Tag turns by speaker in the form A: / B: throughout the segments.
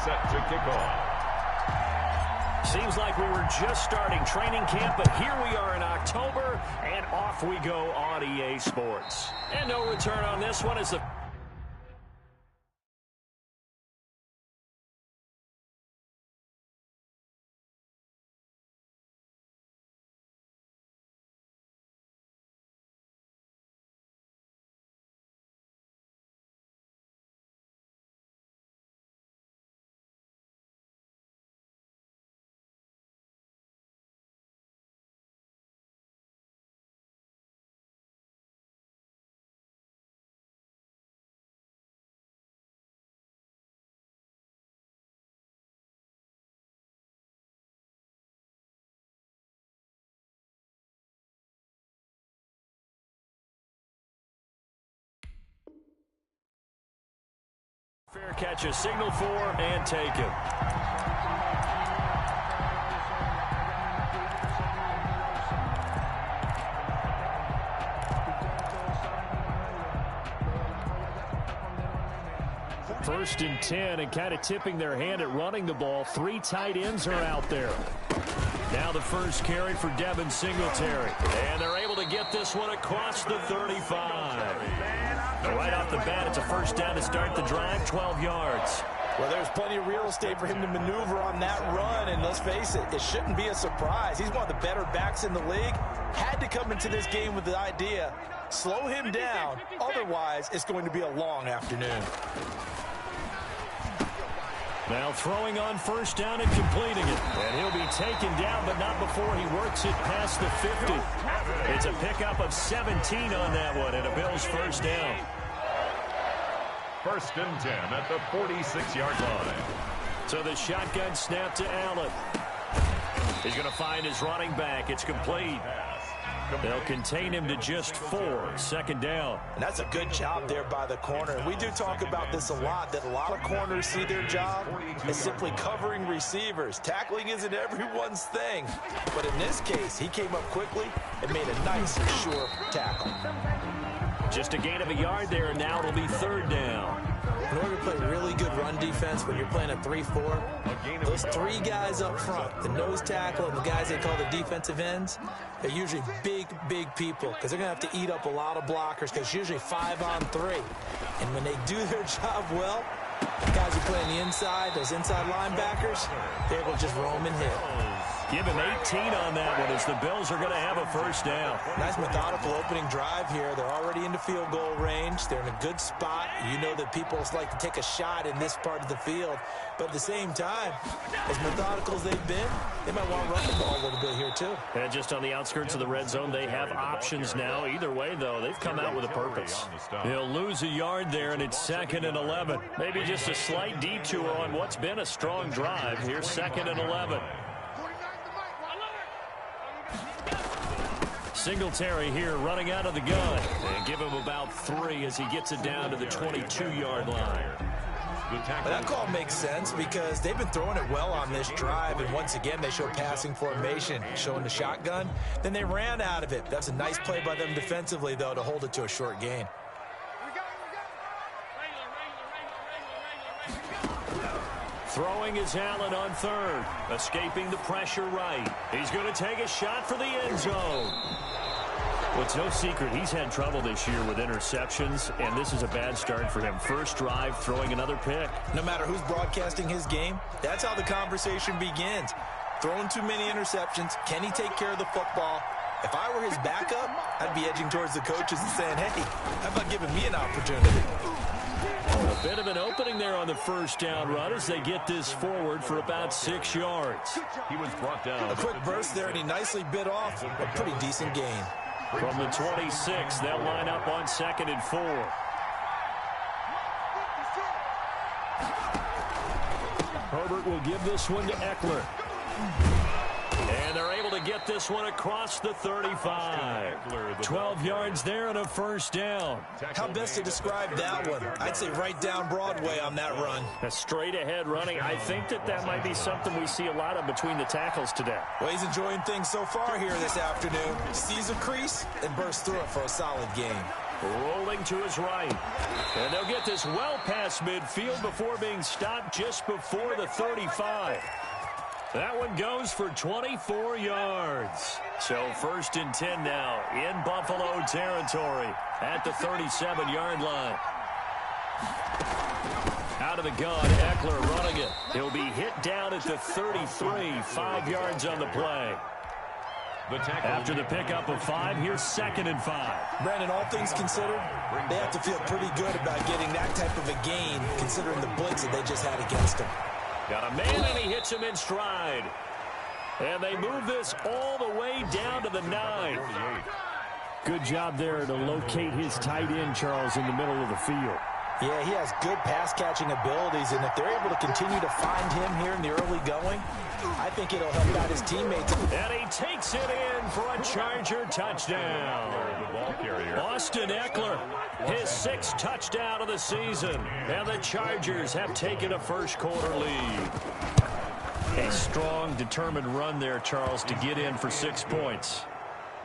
A: set to kick off.
B: Seems like we were just starting training camp, but here we are in October, and off we go on EA Sports. And no return on this one as the fair catch, a signal for, and take him. First and 10, and kind of tipping their hand at running the ball. 3 tight ends are out there. Now the first carry for Devin Singletary. And they're able to get this one across the 35. Right off the bat, it's a first down to start the drive, 12 yards.
C: Well, there's plenty of real estate for him to maneuver on that run, and let's face it, it shouldn't be a surprise. He's one of the better backs in the league. Had to come into this game with the idea, slow him down, otherwise it's going to be a long afternoon.
B: Now throwing on first down and completing it. And he'll be taken down, but not before he works it past the 50. It's a pickup of 17 on that one, and a Bills first down.
A: First and 10 at the 46-yard line.
B: So the shotgun snap to Allen. He's going to find his running back. It's complete. They'll contain him to just 4. Second down.
C: And that's a good job there by the corner. We do talk about this a lot, that a lot of corners see their job as simply covering receivers. Tackling isn't everyone's thing. But in this case, he came up quickly and made a nice and sure tackle.
B: Just a gain of a yard there, and now it'll be third down.
C: In order to play really good run defense when you're playing a 3-4, those 3 guys up front, the nose tackle and the guys they call the defensive ends, they're usually big, big people because they're going to have to eat up a lot of blockers because usually 5 on 3. And when they do their job well, the guys who play on the inside, those inside linebackers, they're able to just roam and hit.
B: Give him 18 on that one as the Bills are going to have a first down.
C: Nice methodical opening drive here. They're already into field goal range. They're in a good spot. You know that people like to take a shot in this part of the field. But at the same time, as methodical as they've been, they might want to run the ball a little bit here too.
B: And just on the outskirts of the red zone, they have options now. Either way, though, they've come out with a purpose. They'll lose a yard there, and it's 2nd and 11. Maybe just a slight detour on what's been a strong drive. Here's 2nd and 11. Singletary here running out of the gun. And give him about 3 as he gets it down to the 22-yard line.
C: But that call makes sense because they've been throwing it well on this drive, and once again they show passing formation, showing the shotgun. Then they ran out of it. That's a nice play by them defensively, though, to hold it to a short gain.
B: Throwing is Allen on third. Escaping the pressure right. He's going to take a shot for the end zone. Well, it's no secret he's had trouble this year with interceptions, and this is a bad start for him. First drive, throwing another pick.
C: No matter who's broadcasting his game, that's how the conversation begins. Throwing too many interceptions. Can he take care of the football? If I were his backup, I'd be edging towards the coaches and saying, hey, how about giving me an opportunity?
B: A bit of an opening there on the first down run as they get this forward for about 6 yards.
A: He was brought down.
C: A quick burst there, and he nicely bit off a pretty decent gain.
B: From the 26, they'll line up on 2nd and 4. Herbert will give this one to Eckler. And they're able to get this one across the 35. 12 yards there and a first down.
C: How best to describe that one? I'd say right down Broadway on that run.
B: A straight ahead running. I think that might be something we see a lot of between the tackles today.
C: Well, he's enjoying things so far here this afternoon. Sees a crease and bursts through it for a solid gain.
B: Rolling to his right. And they'll get this well past midfield before being stopped just before the 35. That one goes for 24 yards. So 1st and 10 now in Buffalo territory at the 37-yard line. Out of the gun, Eckler running it. He'll be hit down at the 33, 5 yards on the play. After the pickup of 5, here's 2nd and 5.
C: Brandon, all things considered, they have to feel pretty good about getting that type of a gain, considering the blitz that they just had against them.
B: Got a man, and he hits him in stride. And they move this all the way down to the 9. Good job there to locate his tight end, Charles, in the middle of the field.
C: Yeah, he has good pass-catching abilities, and if they're able to continue to find him here in the early going, I think it'll help out his teammates.
B: And he takes it in for a Charger touchdown. Austin Eckler, his 6th touchdown of the season. And the Chargers have taken a first-quarter lead. A strong, determined run there, Charles, to get in for 6 points.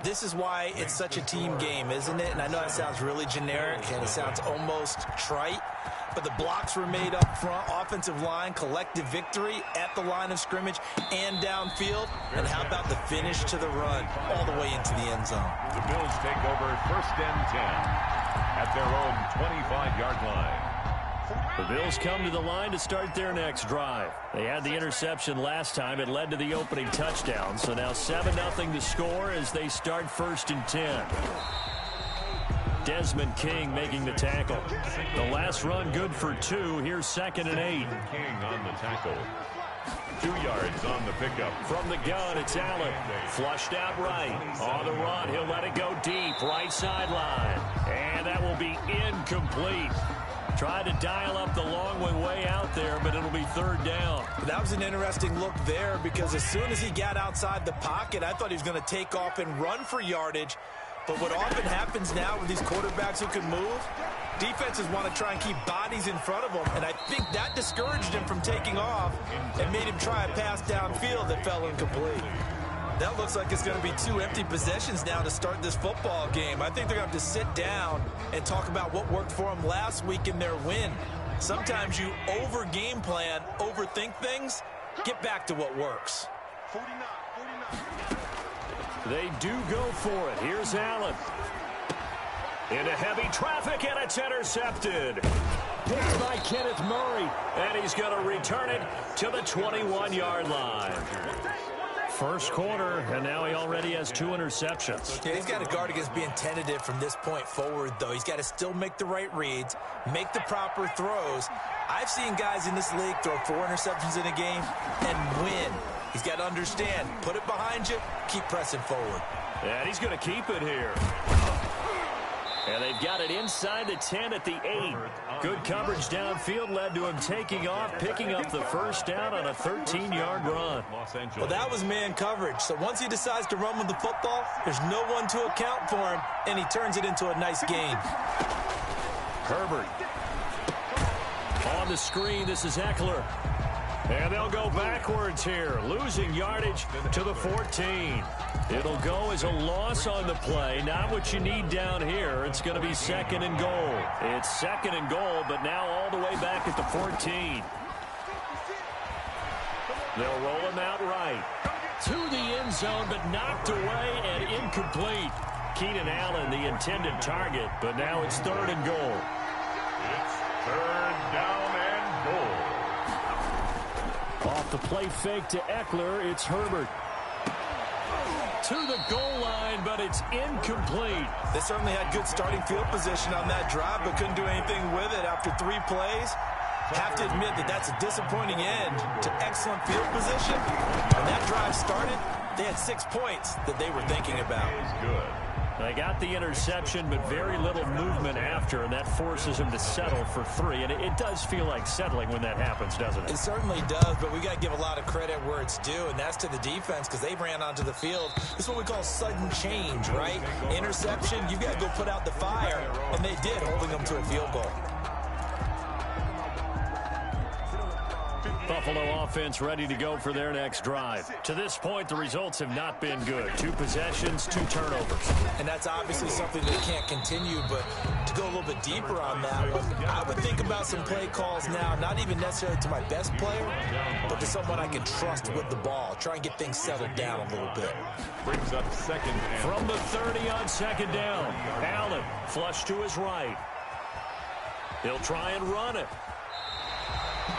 C: This is why it's such a team game, isn't it? And I know that sounds really generic, and it sounds almost trite, but the blocks were made up front, offensive line, collective victory at the line of scrimmage and downfield. And how about the finish to the run all the way into the end zone?
A: The Bills take over 1st and 10 at their own 25-yard line.
B: The Bills come to the line to start their next drive. They had the interception last time. It led to the opening touchdown. So now 7-0 to score as they start 1st and 10. Desmond King making the tackle. The last run good for 2. Here's 2nd and 8.
A: King on the tackle. 2 yards on the pickup.
B: From the gun, it's Allen. Flushed out right. On the run, he'll let it go deep. Right sideline. And that will be incomplete. Tried to dial up the long one way out there, but it'll be 3rd down.
C: That was an interesting look there because as soon as he got outside the pocket, I thought he was going to take off and run for yardage. But what often happens now with these quarterbacks who can move, defenses want to try and keep bodies in front of them, and I think that discouraged him from taking off and made him try a pass downfield that fell incomplete. That looks like it's going to be 2 empty possessions now to start this football game. I think they're going to have to sit down and talk about what worked for them last week in their win. Sometimes you over-game plan, overthink things, get back to what works.
B: They do go for it. Here's Allen. Into heavy traffic, and it's intercepted. Picked by Kenneth Murray, and he's going to return it to the 21-yard line. First quarter, and now he already has 2 interceptions.
C: Yeah, he's got to guard against being tentative from this point forward, though. He's got to still make the right reads, make the proper throws. I've seen guys in this league throw 4 interceptions in a game and win. He's got to understand, put it behind you, keep pressing forward.
B: And he's going to keep it here. And they've got it inside the 10 at the 8. Good coverage downfield led to him taking off, picking up the first down on a 13-yard run.
C: Well, that was man coverage. So once he decides to run with the football, there's no one to account for him, and he turns it into a nice gain.
B: Herbert. On the screen, this is Eckler. And they'll go backwards here, losing yardage to the 14. It'll go as a loss on the play. Not what you need down here. It's going to be 2nd and goal. It's 2nd and goal, but now all the way back at the 14. They'll roll him out right. To the end zone, but knocked away and incomplete. Keenan Allen, the intended target, but now it's 3rd and goal.
A: It's 3rd down and goal.
B: Off the play fake to Eckler, it's Herbert. To the goal line, but it's incomplete.
C: They certainly had good starting field position on that drive, but couldn't do anything with it after 3 plays. Have to admit that that's a disappointing end to excellent field position. When that drive started, they had 6 points that they were thinking about.
A: Good.
B: They got the interception, but very little movement after, and that forces him to settle for 3. And it does feel like settling when that happens, doesn't it?
C: It certainly does, but we got to give a lot of credit where it's due, and that's to the defense because they ran onto the field. This is what we call sudden change, right? Interception, you've got to go put out the fire, and they did, holding them to a field goal.
B: Buffalo offense ready to go for their next drive. To this point, the results have not been good. 2 possessions, 2 turnovers.
C: And that's obviously something that can't continue, but to go a little bit deeper on that one, I would think about some play calls now, not even necessarily to my best player, but to someone I can trust with the ball. Try and get things settled down a little bit.
A: Brings up second down.
B: From the 30 on second down, Allen flush to his right. He'll try and run it.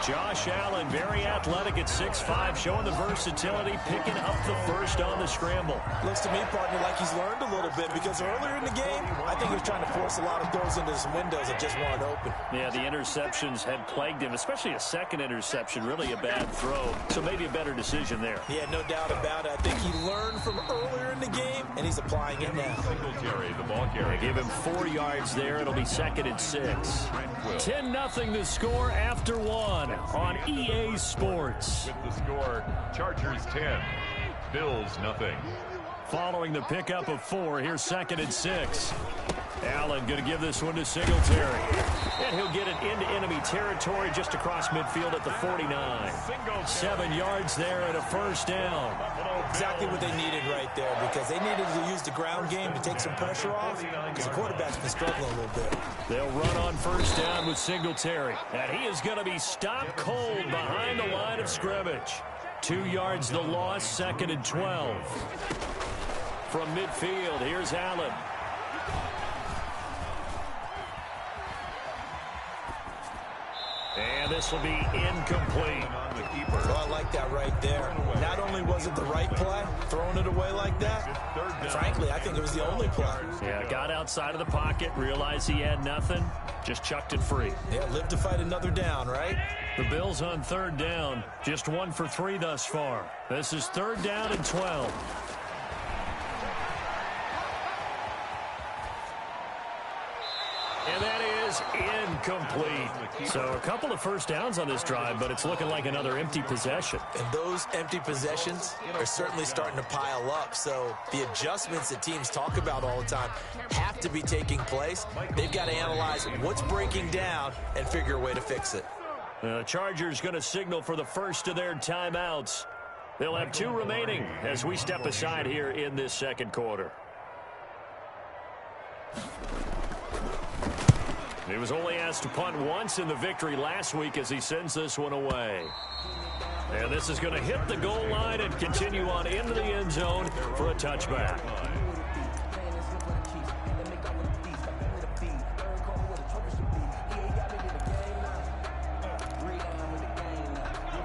B: Josh Allen, very athletic at 6'5", showing the versatility, picking up the first on the scramble.
C: Looks to me, partner, like he's learned a little bit, because earlier in the game, I think he was trying to force a lot of throws into some windows that just weren't open.
B: Yeah, the interceptions had plagued him, especially a second interception, really a bad throw. So maybe a better decision there.
C: Yeah, no doubt about it. I think he learned from earlier in the game, and he's applying it now.
A: Singletary, the ball carrier.
B: They give him 4 yards there. It'll be 2nd and 6. 10-0 the score after 1 on EA Sports.
A: With the score, Chargers 10, Bills nothing.
B: Following the pickup of 4, here's 2nd and 6. Allen going to give this one to Singletary. And he'll get it into enemy territory just across midfield at the 49. 7 yards there and a first down.
C: Exactly what they needed right there, because they needed to use the ground game to take some pressure off, because the quarterback's been struggling a little bit.
B: They'll run on first down with Singletary. And he is going to be stopped cold behind the line of scrimmage. 2 yards the loss, 2nd and 12. From midfield, here's Allen. And this will be incomplete.
C: Oh, I like that right there. Not only was it the right play, throwing it away like that, frankly, I think it was the only play.
B: Yeah, got outside of the pocket, realized he had nothing, just chucked it free.
C: Yeah, live to fight another down, right?
B: The Bills on 3rd down, just 1 for 3 thus far. This is 3rd down and 12. And that is incomplete. So a couple of first downs on this drive, but it's looking like another empty possession.
C: And those empty possessions are certainly starting to pile up. So the adjustments that teams talk about all the time have to be taking place. They've got to analyze what's breaking down and figure a way to fix it.
B: The Chargers going to signal for the first of their timeouts. They'll have 2 remaining as we step aside here in this 2nd quarter. He was only asked to punt once in the victory last week as he sends this one away. And this is going to hit the goal line and continue on into the end zone for a touchback.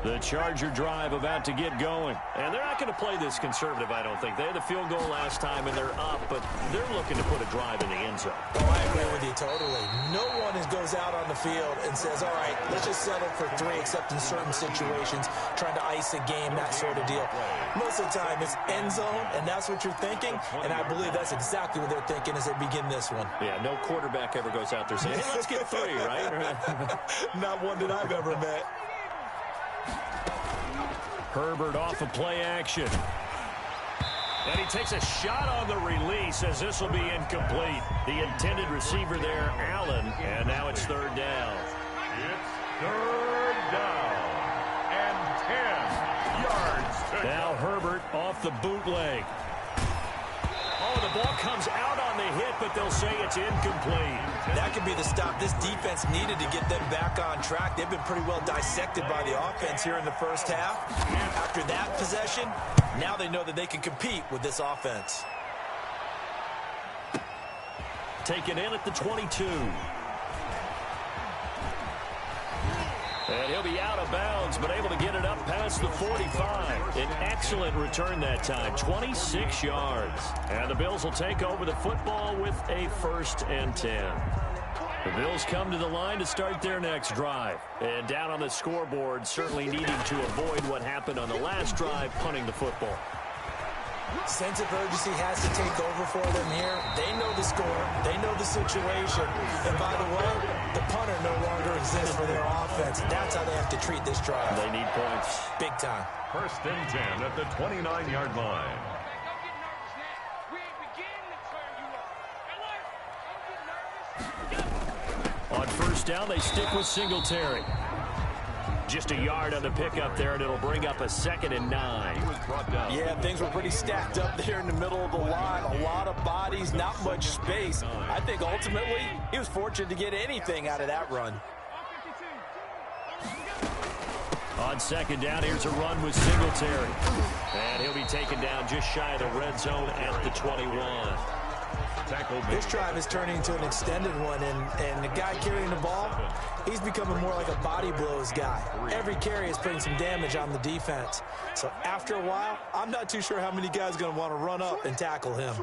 B: The Charger drive about to get going. And they're not going to play this conservative, I don't think. They had the field goal last time, and they're up, but they're looking to put a drive in the end zone.
C: Oh, I agree with you totally. No one goes out on the field and says, all right, let's just settle for 3, except in certain situations, trying to ice a game, that sort of deal. Most of the time, it's end zone, and that's what you're thinking, and I believe that's exactly what they're thinking as they begin this one.
B: Yeah, no quarterback ever goes out there saying, hey, let's get 3, right?
C: Not one that I've ever met.
B: Herbert off of play action. And he takes a shot on the release as this will be incomplete. The intended receiver there, Allen, and now it's 3rd down.
A: It's 3rd down and 10 yards.
B: Now Herbert off the bootleg. Oh, the ball comes out on the hit, but they'll say it's incomplete.
C: That could be the stop this defense needed to get them back on track. They've been pretty well dissected by the offense here in the first half. After that possession, now they know that they can compete with this offense.
B: Taken in at the 22. And he'll be out of bounds, but able to get it up past the 45. An excellent return that time, 26 yards. And the Bills will take over the football with a 1st and 10. The Bills come to the line to start their next drive. And down on the scoreboard, certainly needing to avoid what happened on the last drive, punting the football.
C: Sense of urgency has to take over for them here. They know the score. They know the situation. And by the way, the punter no longer exists for their offense. That's how they have to treat this drive.
B: They need points.
C: Big time.
A: 1st and 10 at the 29-yard line.
B: On 1st down, they stick with Singletary. Just a yard on the pickup there, and it'll bring up a 2nd and 9.
C: Yeah, things were pretty stacked up there in the middle of the line. A lot of bodies, not much space. I think ultimately he was fortunate to get anything out of that run.
B: On 2nd down, here's a run with Singletary. And he'll be taken down just shy of the red zone at the 21.
C: This drive is turning into an extended one, and the guy carrying the ball, he's becoming more like a body blows guy. Every carry is putting some damage on the defense. So after a while, I'm not too sure how many guys are going to want to run up and tackle him.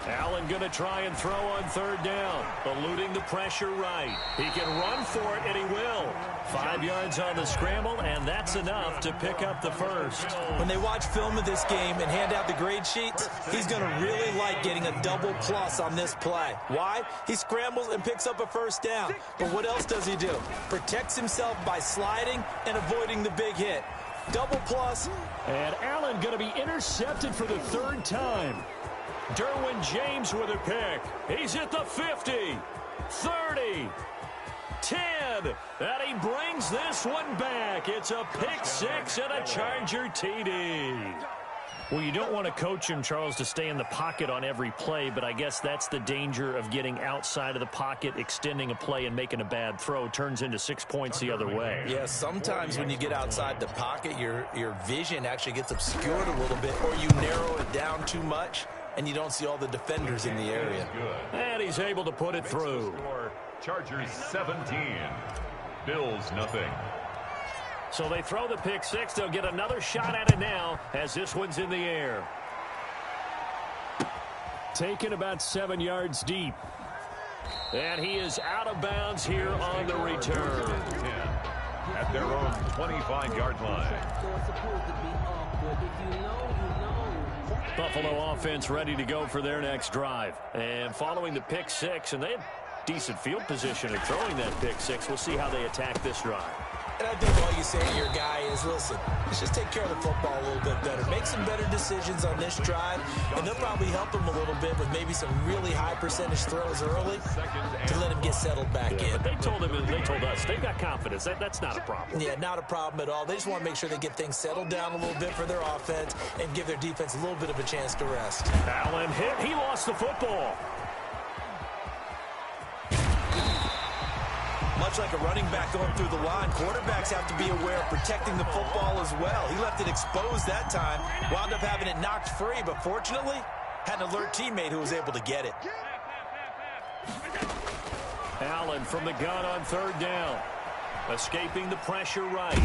B: Allen going to try and throw on 3rd down, eluding the pressure right. He can run for it, and he will. 5 yards on the scramble, and that's enough to pick up the first.
C: When they watch film of this game and hand out the grade sheets, he's going to really like getting a double plus on this play. Why? He scrambles and picks up a 1st down. But what else does he do? Protects himself by sliding and avoiding the big hit. Double plus.
B: And Allen going to be intercepted for the 3rd time. Derwin James with a pick. He's at the 50, 30, 10, and he brings this one back. It's a pick 6 and a Charger TD. Well, you don't want to coach him, Charles, to stay in the pocket on every play, but I guess that's the danger of getting outside of the pocket, extending a play, and making a bad throw. Turns into 6 points the other way.
C: Yeah, sometimes when you get outside the pocket, your vision actually gets obscured a little bit, or you narrow it down too much, and you don't see all the defenders in the area.
B: And he's able to put it through.
A: Chargers 17, Bills nothing.
B: So they throw the pick 6. They'll get another shot at it now as this one's in the air. Taken about 7 yards deep. And he is out of bounds here on the return.
A: At their own 25-yard line.
B: Buffalo offense ready to go for their next drive. And following the pick 6, and they have decent field position in throwing that pick 6. We'll see how they attack this drive.
C: And I think all you say to your guy is, listen, let's just take care of the football a little bit better. Make some better decisions on this drive, and they'll probably help him a little bit with maybe some really high percentage throws early to let him get settled back in.
B: But they told us, they've got confidence. That's not a problem.
C: Yeah, not a problem at all. They just want to make sure they get things settled down a little bit for their offense and give their defense a little bit of a chance to rest.
B: Allen hit. He lost the football.
C: Much like a running back going through the line, quarterbacks have to be aware of protecting the football as well. He left it exposed that time, wound up having it knocked free, but fortunately, had an alert teammate who was able to get it.
B: Allen from the gun on 3rd down. Escaping the pressure right.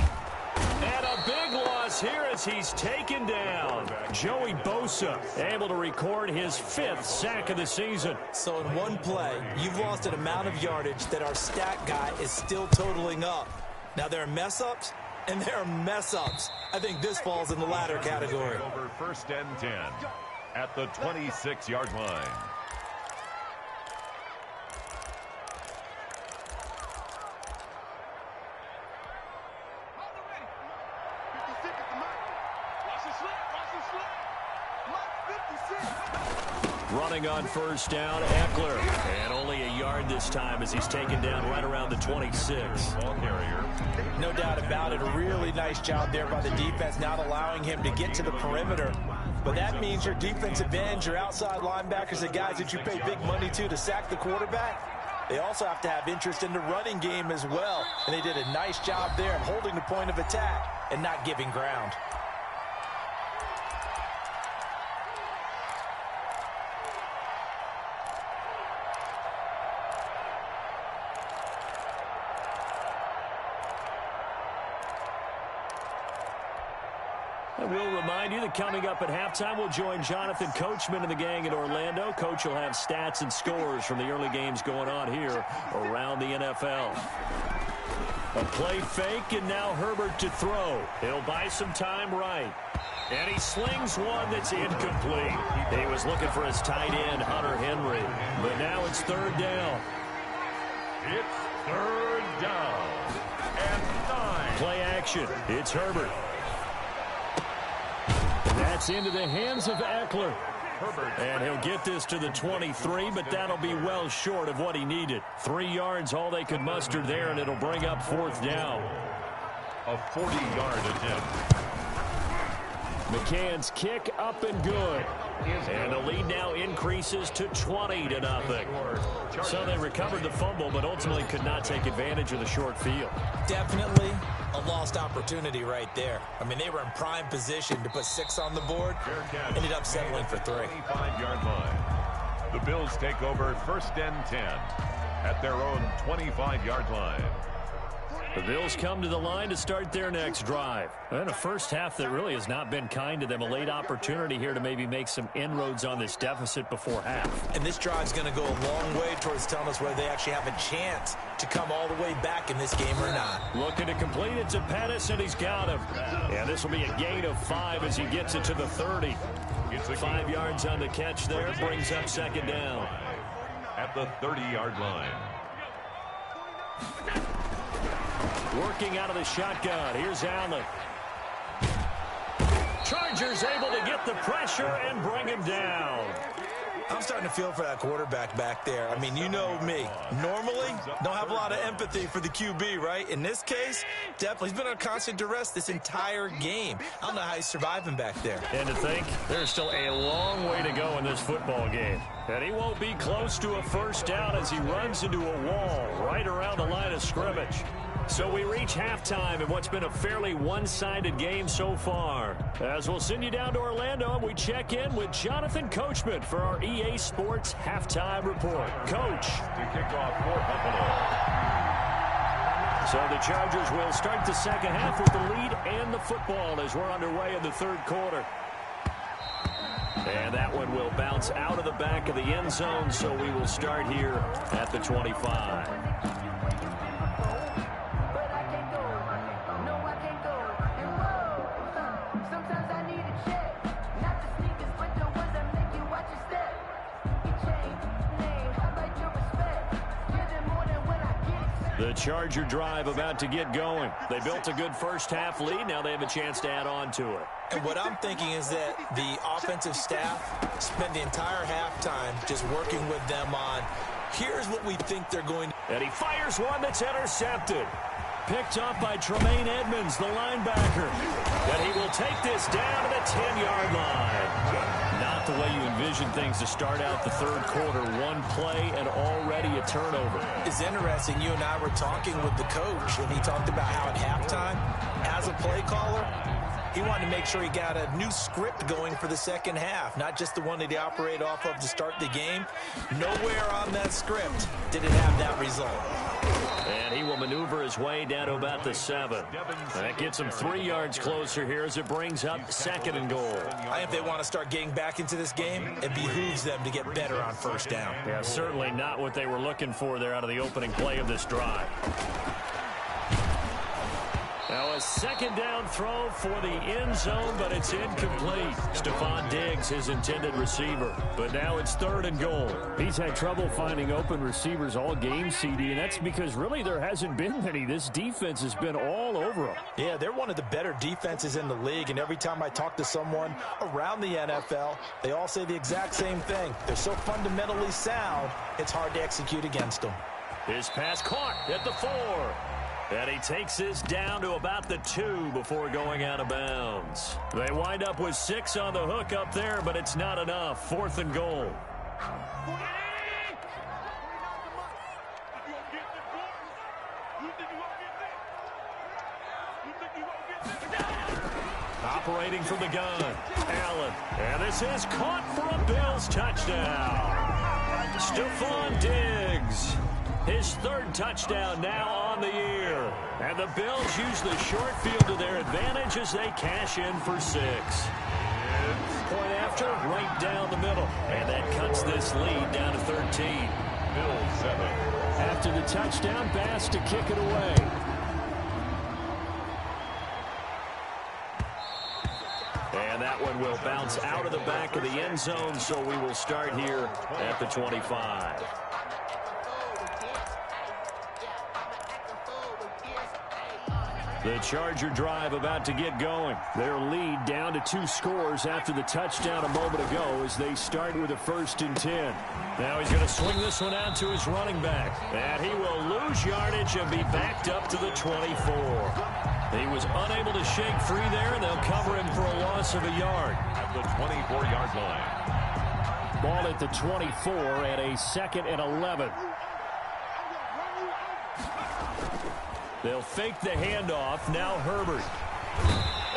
B: And a big loss here as he's taken down. Joey Bosa able to record his 5th sack of the season.
C: So in one play, you've lost an amount of yardage that our stat guy is still totaling up. Now there are mess-ups, and there are mess-ups. I think this falls in the latter category.
A: Over 1st and 10 at the 26-yard line.
B: Running on 1st down, Eckler. And only a yard this time as he's taken down right around the 26.
A: Ball carrier.
C: No doubt about it. A really nice job there by the defense, not allowing him to get to the perimeter. But that means your defensive ends, your outside linebackers, the guys that you pay big money to sack the quarterback, they also have to have interest in the running game as well. And they did a nice job there of holding the point of attack and not giving ground.
B: And we'll remind you that coming up at halftime, we'll join Jonathan Coachman and the gang in Orlando. Coach will have stats and scores from the early games going on here around the NFL. A play fake, and now Herbert to throw. He'll buy some time right. And he slings one that's incomplete. He was looking for his tight end, Hunter Henry. But now it's 3rd down.
A: It's 3rd down and 9.
B: Play action. It's Herbert. That's into the hands of Eckler. And he'll get this to the 23, but that'll be well short of what he needed. 3 yards, all they could muster there, and it'll bring up 4th down.
A: A 40-yard attempt.
B: McCann's kick up and good. And the lead now increases to 20-0. So they recovered the fumble, but ultimately could not take advantage of the short field.
C: Definitely a lost opportunity right there. I mean, they were in prime position to put 6 on the board. Ended up settling for 3.
A: 25-yard line. The Bills take over 1st and 10 at their own 25-yard line.
B: The Bills come to the line to start their next drive. And a first half that really has not been kind to them. A late opportunity here to maybe make some inroads on this deficit before half.
C: And this drive's going to go a long way towards telling us whether they actually have a chance to come all the way back in this game or not.
B: Looking to complete it to Pettis, and he's got him. And this will be a gain of 5 as he gets it to the 30. 5 yards on the catch there, brings up 2nd down.
A: At the 30-yard line.
B: Working out of the shotgun. Here's Allen. Chargers able to get the pressure and bring him down.
C: I'm starting to feel for that quarterback back there. I mean, you know me. Normally, don't have a lot of empathy for the QB, right? In this case, definitely he's been on constant duress this entire game. I don't know how he's surviving back there.
B: And to think, there's still a long way to go in this football game. And he won't be close to a first down as he runs into a wall right around the line of scrimmage. So we reach halftime in what's been a fairly one-sided game so far. As we'll send you down to Orlando, we check in with Jonathan Coachman for our EA Sports Halftime Report. Coach.
A: To kick off for Buffalo.
B: So the Chargers will start the second half with the lead and the football as we're underway in the 3rd quarter. And that one will bounce out of the back of the end zone, so we will start here at the 25. The Charger drive about to get going. They built a good first half lead. Now they have a chance to add on to it.
C: And what I'm thinking is that the offensive staff spent the entire halftime just working with them on, here's what we think they're going to.
B: And he fires one that's intercepted. Picked up by Tremaine Edmonds, the linebacker. And he will take this down to the 10-yard line. Not the way you envision things to start out the 3rd quarter. One play and already a turnover.
C: It's interesting. You and I were talking with the coach, and he talked about how at halftime, as a play caller, he wanted to make sure he got a new script going for the second half, not just the one that he operated off of to start the game. Nowhere on that script did it have that result.
B: And he will maneuver his way down to about the 7. That gets him 3 yards closer here as it brings up 2nd and goal.
C: I think if they want to start getting back into this game, it behooves them to get better on first down.
B: Yeah, certainly not what they were looking for there out of the opening play of this drive. Now a 2nd down throw for the end zone, but it's incomplete. Stephon Diggs, his intended receiver. But now it's 3rd and goal. He's had trouble finding open receivers all game, CD, and that's because really there hasn't been many. This defense has been all over them.
C: Yeah, they're one of the better defenses in the league, and every time I talk to someone around the NFL, they all say the exact same thing. They're so fundamentally sound, it's hard to execute against them.
B: His pass caught at the 4. And he takes this down to about the 2 before going out of bounds. They wind up with 6 on the hook up there, but it's not enough. 4th and goal. Operating from the gun, Allen. And this is caught for a Bills touchdown. Stephon Diggs. His 3rd touchdown now on the year. And the Bills use the short field to their advantage as they cash in for 6. Point after, right down the middle. And that cuts this lead down to 13.
A: Bills 7.
B: After the touchdown, Bass to kick it away. And that one will bounce out of the back of the end zone, so we will start here at the 25. The Charger drive about to get going. Their lead down to 2 scores after the touchdown a moment ago as they start with a 1st and 10. Now he's going to swing this one out to his running back. And he will lose yardage and be backed up to the 24. He was unable to shake free there, and they'll cover him for a loss of a yard.
A: At the 24-yard line.
B: Ball at the 24 at a 2nd and 11. They'll fake the handoff. Now Herbert.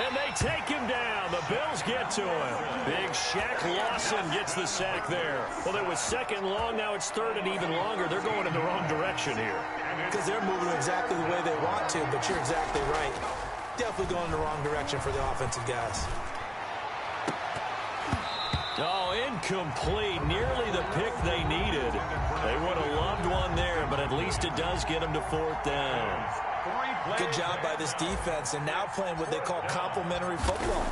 B: And they take him down. The Bills get to him. Big Shaq Lawson gets the sack there. Well, it was 2nd and long. Now it's 3rd and even longer. They're going in the wrong direction here.
C: Because they're moving exactly the way they want to, but you're exactly right. Definitely going in the wrong direction for the offensive guys.
B: Oh, incomplete. Nearly the pick they needed. They would have loved one there, but at least it does get them to 4th down.
C: Good job by this defense, and now playing what they call complementary football.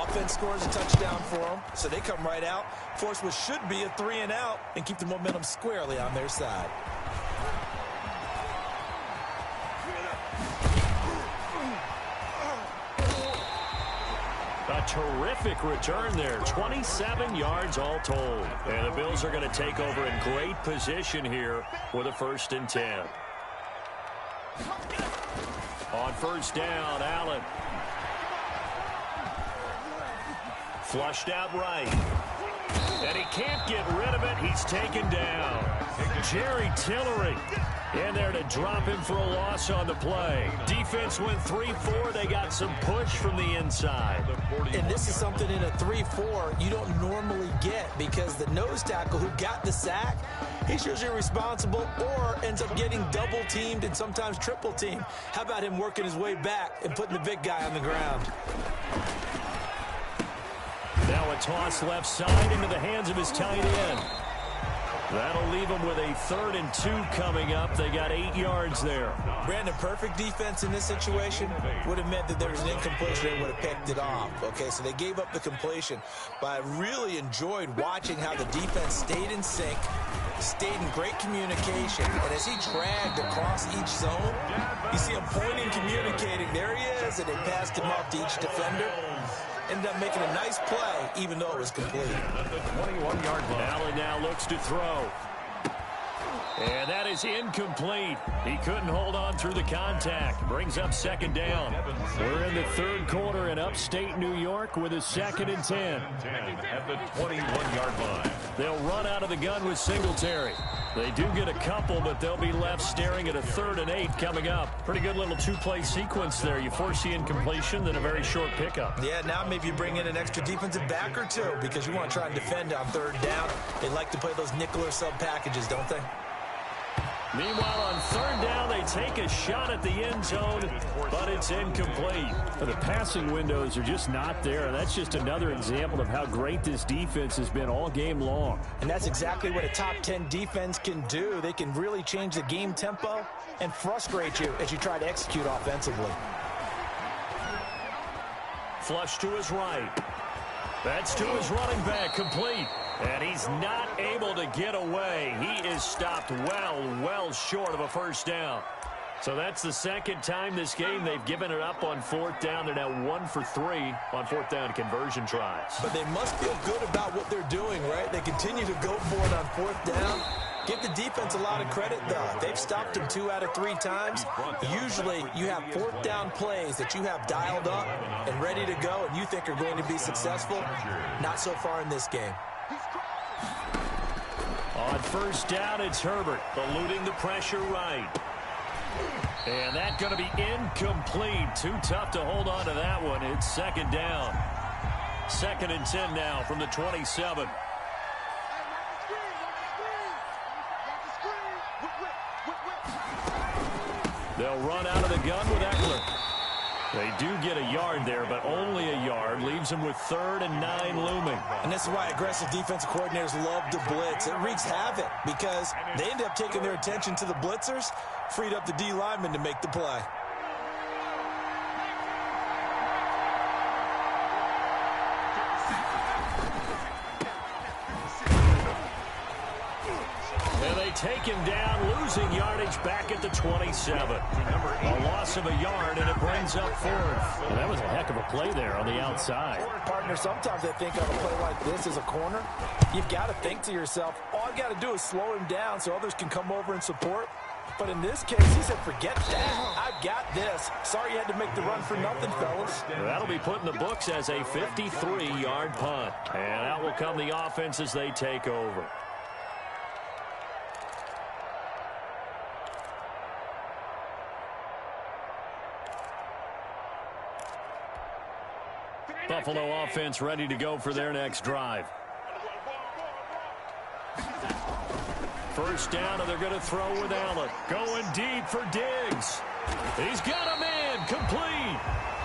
C: Offense scores a touchdown for them, so they come right out, force what should be a 3-and-out, and keep the momentum squarely on their side.
B: A terrific return there. 27 yards all told. And the Bills are going to take over in great position here with a 1st and 10. On 1st down, Allen. Flushed out right. And he can't get rid of it. He's taken down. Jerry Tillery in there to drop him for a loss on the play. Defense went 3-4. They got some push from the inside.
C: And this is something in a 3-4 you don't normally get because the nose tackle who got the sack, he's usually responsible or ends up getting double-teamed and sometimes triple-teamed. How about him working his way back and putting the big guy on the ground?
B: Now a toss left side into the hands of his tight end. That'll leave them with a 3rd and 2 coming up. They got 8 yards there.
C: Brandon, perfect defense in this situation would have meant that there was an incompletion. They would have picked it off. Okay, so they gave up the completion. But I really enjoyed watching how the defense stayed in sync, stayed in great communication. And as he dragged across each zone, you see him pointing, communicating. There he is, and they passed him off to each defender. Ended up making a nice play, even though it was complete.
A: At the 21-yard line.
B: Allen now looks to throw. And that is incomplete. He couldn't hold on through the contact. Brings up 2nd down. We're in the 3rd quarter in upstate New York with a 2nd and 10.
A: At the 21-yard line.
B: They'll run out of the gun with Singletary. They do get a couple, but they'll be left staring at a 3rd and 8 coming up. Pretty good little 2-play sequence there. You force the incompletion, then a very short pickup.
C: Yeah, now maybe you bring in an extra defensive back or 2 because you want to try and defend on 3rd down. They like to play those nickel or sub packages, don't they?
B: Meanwhile, on 3rd down, they take a shot at the end zone, but it's incomplete. The passing windows are just not there. That's just another example of how great this defense has been all game long.
C: And that's exactly what a top 10 defense can do. They can really change the game tempo and frustrate you as you try to execute offensively.
B: Flush to his right. That's to his running back, complete. And he's not able to get away. He is stopped well short of a 1st down. So that's the 2nd time this game they've given it up on 4th down. They're now 1 for 3 on 4th down conversion tries.
C: But they must feel good about what they're doing, right? They continue to go for it on 4th down. Give the defense a lot of credit, though. They've stopped them 2 out of 3 times. Usually, you have 4th down plays that you have dialed up and ready to go, and you think are going to be successful. Not so far in this game.
B: On 1st down, it's Herbert, eluding the pressure right. And that's going to be incomplete. Too tough to hold on to that one. It's 2nd down. 2nd and 10 now from the 27. They'll run out of the gun with Eckler. They do get a yard there, but only a yard. Leaves them with 3rd and 9 looming.
C: And this is why aggressive defensive coordinators love to blitz. It wreaks havoc because they end up taking their attention to the blitzers, freed up the D lineman to make the play.
B: And they they take him down, losing yardage back at the 27. A loss of a yard, and it brings up fourth.
D: Well, that was a heck of a play there on the outside.
E: Partner, sometimes I think on a play like this as a corner, you've got to think to yourself, all I've got to do is slow him down so others can come over and support. But in this case, he said, forget that. I've got this. Sorry you had to make the run for nothing, fellas.
B: That'll be put in the books as a 53-yard punt. And out will come the offense as they take over. Buffalo offense ready to go for their next drive. First down, and they're going to throw with Allen. Going deep for Diggs. He's got a man complete.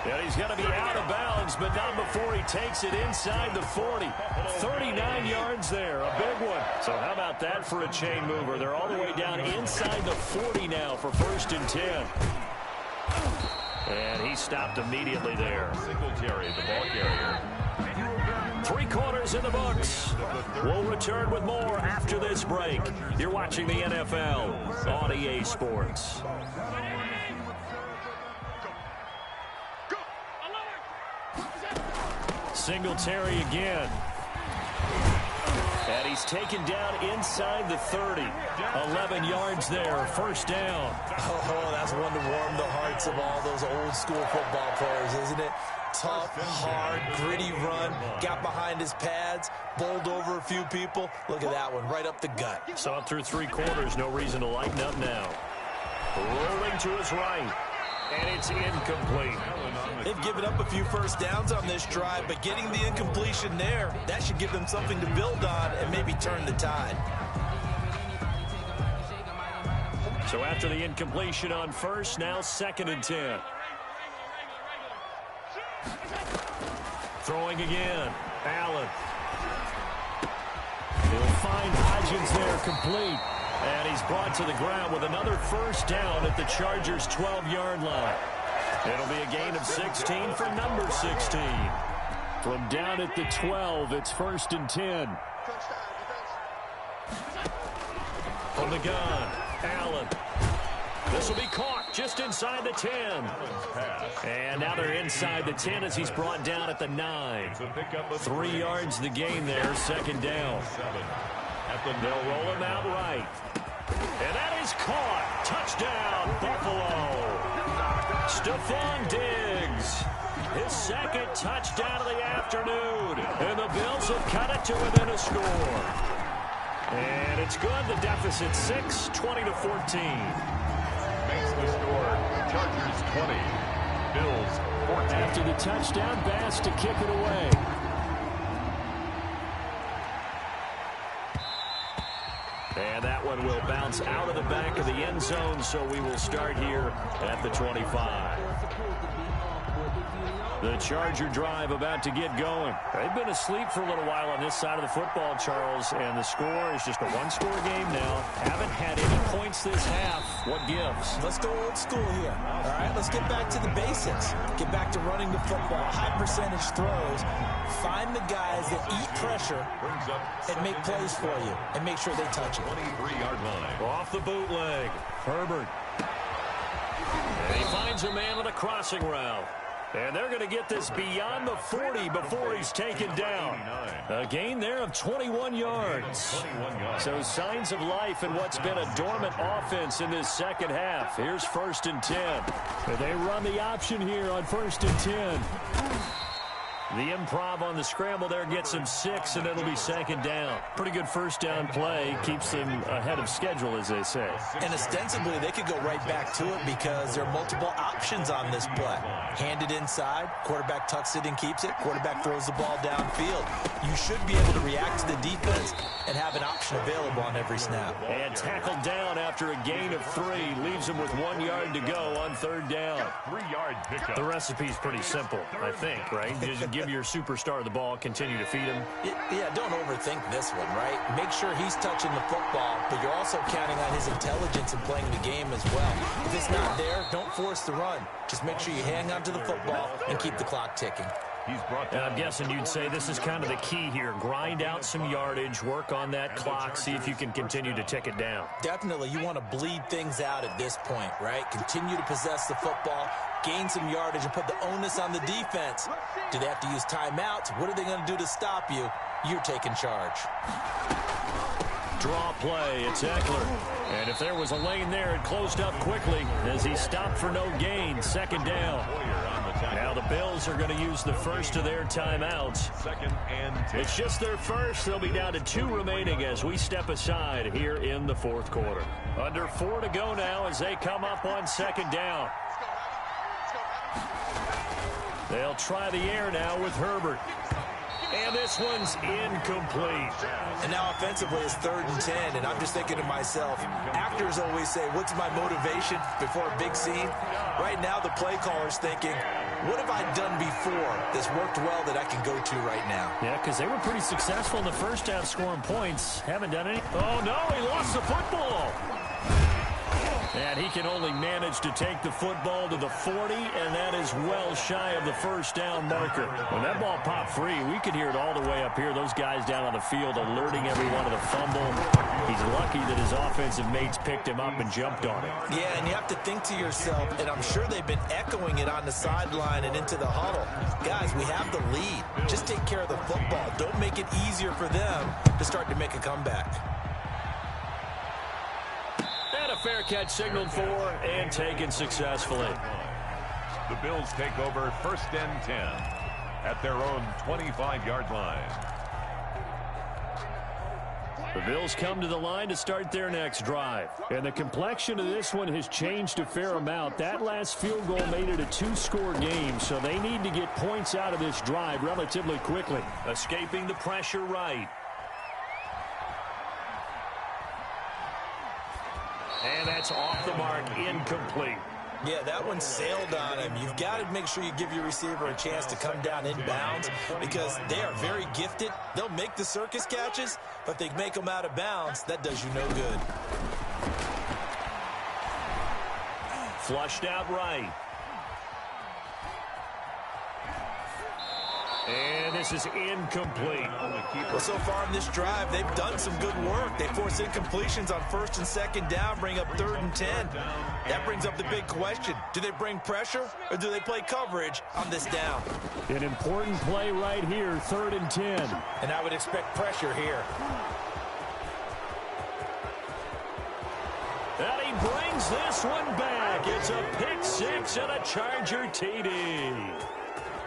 B: And he's got to be out of bounds, but not before he takes it inside the 40. 39 yards there, a big one. So how about that for a chain mover? They're all the way down inside the 40 now for 1st and 10. And he stopped immediately there.
A: Singletary, the ball carrier.
B: 3 quarters in the books. We'll return with more after this break. You're watching the NFL on EA Sports. Singletary again. And he's taken down inside the 30. 11 yards there, first down.
C: Oh, that's one to warm the hearts of all those old school football players, isn't it? Tough, hard, gritty run. Got behind his pads, bowled over a few people. Look at that one, right up the gut.
B: Saw it through 3 quarters, no reason to lighten up now. Rolling to his right. And it's incomplete.
C: They've given up a few first downs on this drive, but getting the incompletion there, that should give them something to build on and maybe turn the tide.
B: So after the incompletion on first, now 2nd and 10. Throwing again. Allen. He'll find Hodgins there complete. And he's brought to the ground with another first down at the Chargers' 12-yard line. It'll be a gain of 16 for number 16. From down at the 12, it's 1st and 10. From the gun, Allen. This will be caught just inside the 10. And now they're inside the 10 as he's brought down at the 9. 3 yards the gain there, 2nd down. They'll roll him out right. And that is caught. Touchdown, Buffalo. Stephon Diggs. His 2nd touchdown of the afternoon. And the Bills have cut it to within a score. And it's good. The deficit 6, 20-14.
A: Makes the score. Chargers 20. Bills 14.
B: After the touchdown, Bass to kick it away. And that one will bounce out of the back of the end zone, so we will start here at the 25. The Charger drive about to get going. They've been asleep for a little while on this side of the football, Charles, and the score is just a one-score game now. Haven't had any points this half. What gives?
C: Let's go old school here. All right, let's get back to the basics. Get back to running the football, high percentage throws. Find the guys that eat pressure and make plays for you and make sure they touch it.
A: 23-yard line.
B: Off the bootleg. Herbert. And he finds a man on a crossing route. And they're going to get this beyond the 40 before he's taken down. A gain there of 21 yards. So signs of life in what's been a dormant offense in this second half. Here's 1st and 10. And they run the option here on 1st and 10. The improv on the scramble there gets him 6, and it'll be 2nd down. Pretty good first down play. Keeps them ahead of schedule, as they say.
C: And ostensibly, they could go right back to it because there are multiple options on this play. Handed inside, quarterback tucks it and keeps it, quarterback throws the ball downfield. You should be able to react to the defense and have an option available on every snap.
B: And tackled down after a gain of 3. Leaves him with 1 yard to go on 3rd down.
A: 3-yard pickup.
B: The recipe's pretty simple, I think, right? Just give your superstar the ball, continue to feed him.
C: Yeah, don't overthink this one, right? Make sure he's touching the football, but you're also counting on his intelligence in playing the game as well. If it's not there, don't force the run. Just make sure you hang on to the football and keep the clock ticking.
A: He's brought
B: And I'm guessing you'd say this is kind of the key here. Grind out some yardage, work on that clock, see if you can continue to tick it down.
C: Definitely, you want to bleed things out at this point, right? Continue to possess the football, gain some yardage, and put the onus on the defense. Do they have to use timeouts? What are they going to do to stop you? You're taking charge.
B: Draw play, it's Eckler. And if there was a lane there, it closed up quickly as he stopped for no gain. Second down. Now the Bills are going to use the first of their timeouts.
A: Second and 10.
B: It's just their first. They'll be down to 2 remaining as we step aside here in the fourth quarter. Under 4 to go now as they come up on second down. They'll try the air now with Herbert. And this one's incomplete.
C: And now offensively it's 3rd and 10, and I'm just thinking to myself, actors always say, what's my motivation before a big scene? Right now the play caller's thinking, what have I done before that's worked well that I can go to right now?
B: Yeah, because they were pretty successful in the first half scoring points. Haven't done any. Oh, no, he lost the football. And he can only manage to take the football to the 40, and that is well shy of the first down marker. When that ball popped free, we could hear it all the way up here. Those guys down on the field alerting everyone of the fumble. He's lucky that his offensive mates picked him up and jumped on it.
C: Yeah, and you have to think to yourself, and I'm sure they've been echoing it on the sideline and into the huddle. Guys, we have the lead. Just take care of the football. Don't make it easier for them to start to make a comeback.
B: A fair catch signaled for and taken successfully.
A: The Bills take over 1st and 10 at their own 25-yard line.
B: The Bills come to the line to start their next drive. And the complexion of this one has changed a fair amount. That last field goal made it a 2-score game, so they need to get points out of this drive relatively quickly. Escaping the pressure right. And that's off the mark, incomplete.
C: Yeah, that one sailed on him. You've got to make sure you give your receiver a chance to come down inbounds because they are very gifted. They'll make the circus catches, but if they make them out of bounds, that does you no good.
B: Flushed out right. And this is incomplete.
C: Well, so far in this drive, they've done some good work. They force incompletions on 1st and 2nd down, bring up 3rd and 10. That brings up the big question. Do they bring pressure or do they play coverage on this down?
B: An important play right here, 3rd and 10.
C: And I would expect pressure here.
B: And he brings this one back. It's a pick 6 and a Charger TD.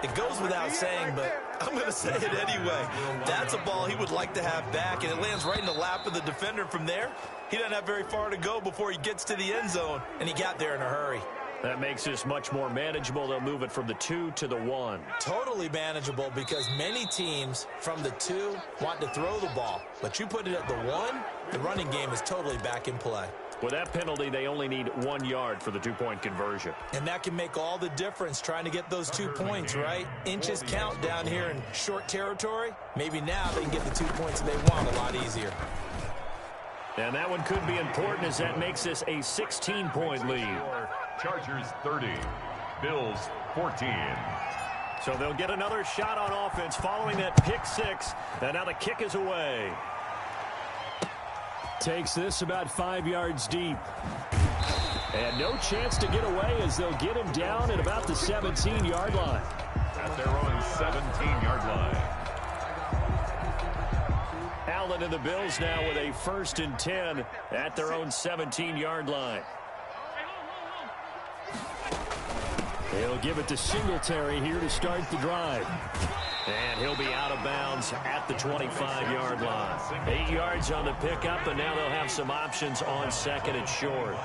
C: It goes without saying, but I'm going to say it anyway. That's a ball he would like to have back, and it lands right in the lap of the defender from there. He doesn't have very far to go before he gets to the end zone, and he got there in a hurry.
B: That makes this much more manageable. They'll move it from the 2 to the 1.
C: Totally manageable because many teams from the 2 want to throw the ball. But you put it at the 1, the running game is totally back in play.
B: With that penalty, they only need 1 yard for the 2-point conversion.
C: And that can make all the difference trying to get those 2 points, right? Inches count down here in short territory. Maybe now they can get the 2 points they want a lot easier.
B: And that one could be important as that makes this a 16-point lead.
A: Chargers 30, Bills 14.
B: So they'll get another shot on offense following that pick 6. And now the kick is away. Takes this about 5 yards deep. And no chance to get away as they'll get him down at about the 17-yard line.
A: At their own 17-yard line.
B: Allen and the Bills now with a 1st and 10 at their own 17-yard line. They'll give it to Singletary here to start the drive. And he'll be out of bounds at the 25-yard line. 8 yards on the pickup, and now they'll have some options on 2nd and short.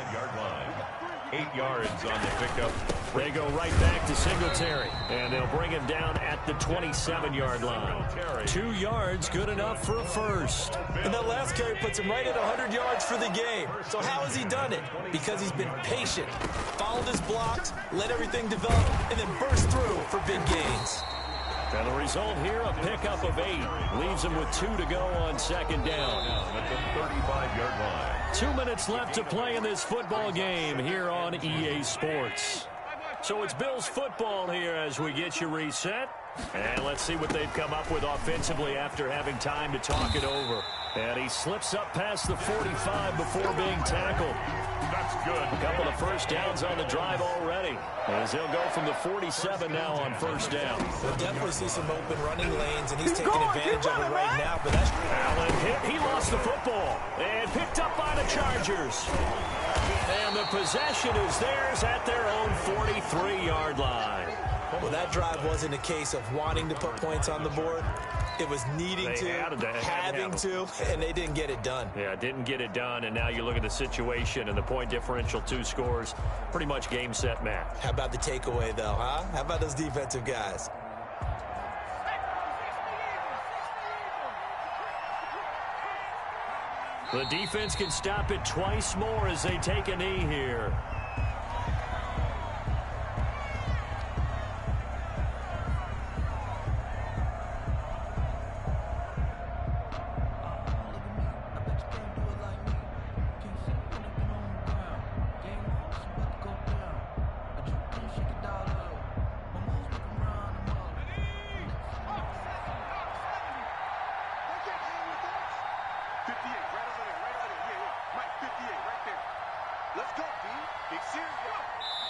A: 8 yards on the pickup.
B: They go right back to Singletary, and they'll bring him down at the 27-yard line. 2 yards, good enough for a first.
C: And that last carry puts him right at 100 yards for the game. So how has he done it? Because he's been patient, followed his blocks, let everything develop, and then burst through for big gains.
B: And the result here, a pickup of 8. Leaves him with 2 to go on 2nd down.
A: At the 35-yard line.
B: 2 minutes left to play in this football game here on EA Sports. So it's Bills football here as we get you reset. And let's see what they've come up with offensively after having time to talk it over. And he slips up past the 45 before being tackled.
A: That's good.
B: A couple of first downs on the drive already, as he'll go from the 47 now on first down.
C: We'll definitely see some open running lanes, and he's taking advantage of it right now. But that's
B: Allen hit. He lost the football and picked up by the Chargers. And the possession is theirs at their own 43-yard line.
C: Well, that drive wasn't a case of wanting to put points on the board. It was needing having to, and they didn't get it done.
B: Yeah, didn't get it done, and now you look at the situation and the point differential, 2 scores, pretty much game, set, match.
C: How about the takeaway, though, huh? How about those defensive guys?
B: The defense can stop it twice more as they take a knee here.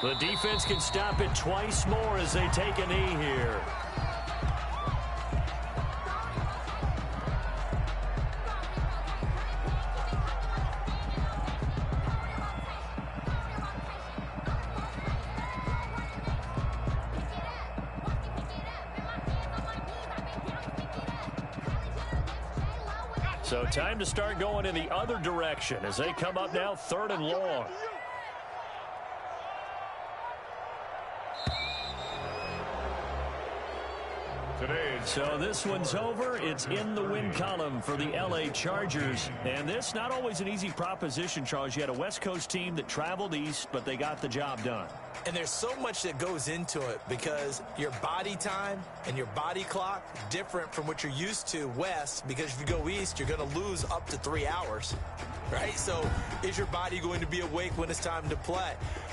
B: The defense can stop it twice more as they take a knee here. So time to start going in the other direction as they come up now 3rd and long. So this one's over. It's in the win column for the L.A. Chargers. And this, not always an easy proposition, Charles. You had a West Coast team that traveled east, but they got the job done.
C: And there's so much that goes into it because your body time and your body clock different from what you're used to west, because if you go east, you're going to lose up to 3 hours, right? So is your body going to be awake when it's time to play?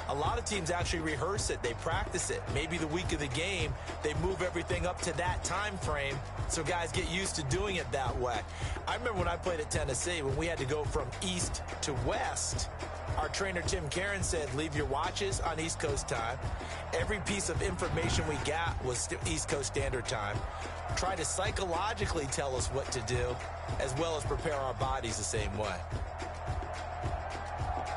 C: A lot of teams actually rehearse it. They practice it. Maybe the week of the game, they move everything up to that time frame so guys get used to doing it that way. I remember when I played at Tennessee, when we had to go from east to west, our trainer, Tim Karen, said, leave your watches on East Coast time. Every piece of information we got was East Coast Standard Time. Try to psychologically tell us what to do, as well as prepare our bodies the same way.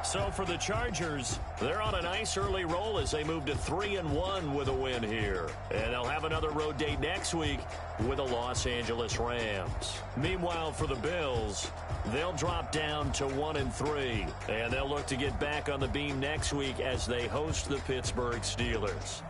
B: So for the Chargers, they're on a nice early roll as they move to 3-1 with a win here. And they'll have another road date next week with the Los Angeles Rams. Meanwhile, for the Bills, they'll drop down to 1-3. And they'll look to get back on the beam next week as they host the Pittsburgh Steelers.